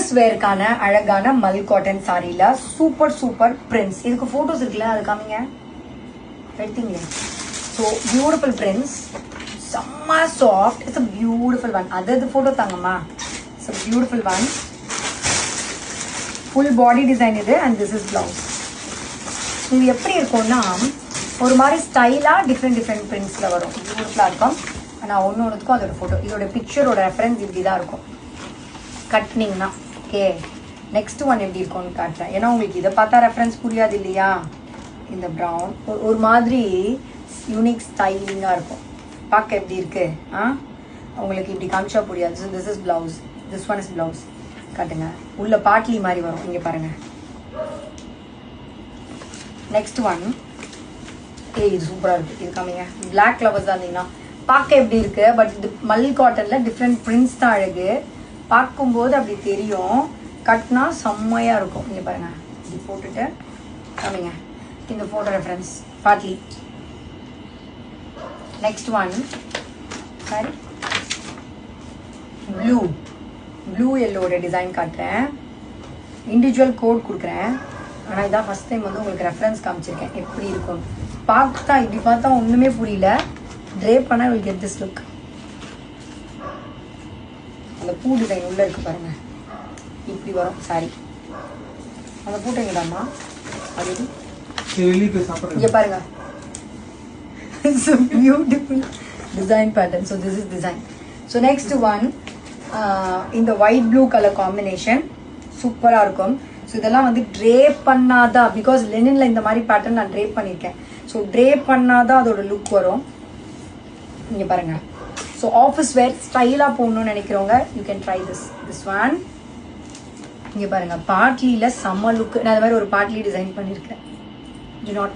Office வேர்க்கான அழகான mul cotton சாரியில சூப்பர் சூப்பர் பிரிண்ட்ஸ். இதுக்கு போட்டோஸ் இருக்குல்ல, அது காமிங்க எடுத்தீங்களே. ஸோ பியூட்டிஃபுல் பிரிண்ட்ஸ், செம்ம soft. It's a beautiful one. அது போட்டோ தாங்கம்மா. It's a beautiful one. Full body design இது. And this is blouse. இது எப்படி இருக்கும்னா ஒரு மாதிரி ஸ்டைலாக டிஃப்ரெண்ட் பிரிண்ட்ஸில் வரும். பியூட்டிஃபுல்லாக இருக்கும். ஆனால் ஒன்றுக்கும் அதோட ஃபோட்டோ, இதோட பிக்சரோட ரெஃபரன்ஸ் இப்படி தான் இருக்கும் கட்னிங்னா. ஓகே, நெக்ஸ்ட் ஒன் எப்படி இருக்கும்னு காட்டுறேன். ஏன்னா உங்களுக்கு இதை பார்த்தா ரெஃபரன்ஸ் புரியாது இல்லையா. இந்த ப்ரௌன் ஒரு மாதிரி யூனிக் ஸ்டைலிங்காக இருக்கும். பார்க்க எப்படி இருக்கு உங்களுக்கு இப்படி காமிச்சா புரியாது. So this is blouse. This one is blouse. காட்டுங்க, உள்ள பாட்லி மாதிரி வரும். இங்கே பாருங்க. நெக்ஸ்ட் ஒன் இது சூப்பராக இருக்குது. இது காமிங்க. பிளாக் ஃப்ளவர்ஸ் தான் இருந்தீங்கன்னா பார்க்க எப்படி இருக்கு. பட் இது மல் காட்டனில் டிஃப்ரெண்ட் பிரிண்ட்ஸ் தான் அழகு. பார்க்கும்போது அப்படி தெரியும். கட்னா செம்மையாக இருக்கும். இங்கே பாருங்க, இப்படி போட்டுட்டு காமிங்க. இந்த ஃபோட்டோ ரெஃபரன்ஸ் பாட்லி. நெக்ஸ்ட் ஒன் சாரி ப்ளூ எல்லோட டிசைன் காட்டுறேன். இண்டிவிஜுவல் கோட் கொடுக்குறேன். ஆனால் இதான் ஃபர்ஸ்ட் டைம் வந்து உங்களுக்கு ரெஃபரன்ஸ் காமிச்சிருக்கேன் எப்படி இருக்கும். பார்த்தா இப்படி பார்த்தா ஒன்றுமே புரியல. ட்ரேப் பண்ணால் வில் கெட் திஸ் லுக். அந்த பூ டிசைன் உள்ள இருக்கு பாருங்க, இப்படி வரும் சாரி. அந்த பூட்டைங்கடாமா அது இங்கே பாருங்க. It's a beautiful design pattern. So this is design. So next one, in the white blue color combination, சூப்பராக இருக்கும். ஸோ இதெல்லாம் வந்து ட்ரேப் பண்ணாதான், பிகாஸ் லெனினில் இந்த மாதிரி பேட்டர்ன் நான் ட்ரேப் பண்ணியிருக்கேன். ஸோ ட்ரேப் பண்ணாதான் அதோட லுக் வரும். இங்கே பாருங்க. ஸோ ஆஃபீஸ் வேர் ஸ்டைலாக போடணும்னு நினைக்கிறவங்க you can try this one. இங்கே பாருங்க, பாட்லியில் செம்ம லுக். நான் இந்த மாதிரி ஒரு பாட்லி டிசைன் பண்ணியிருக்கேன். Do not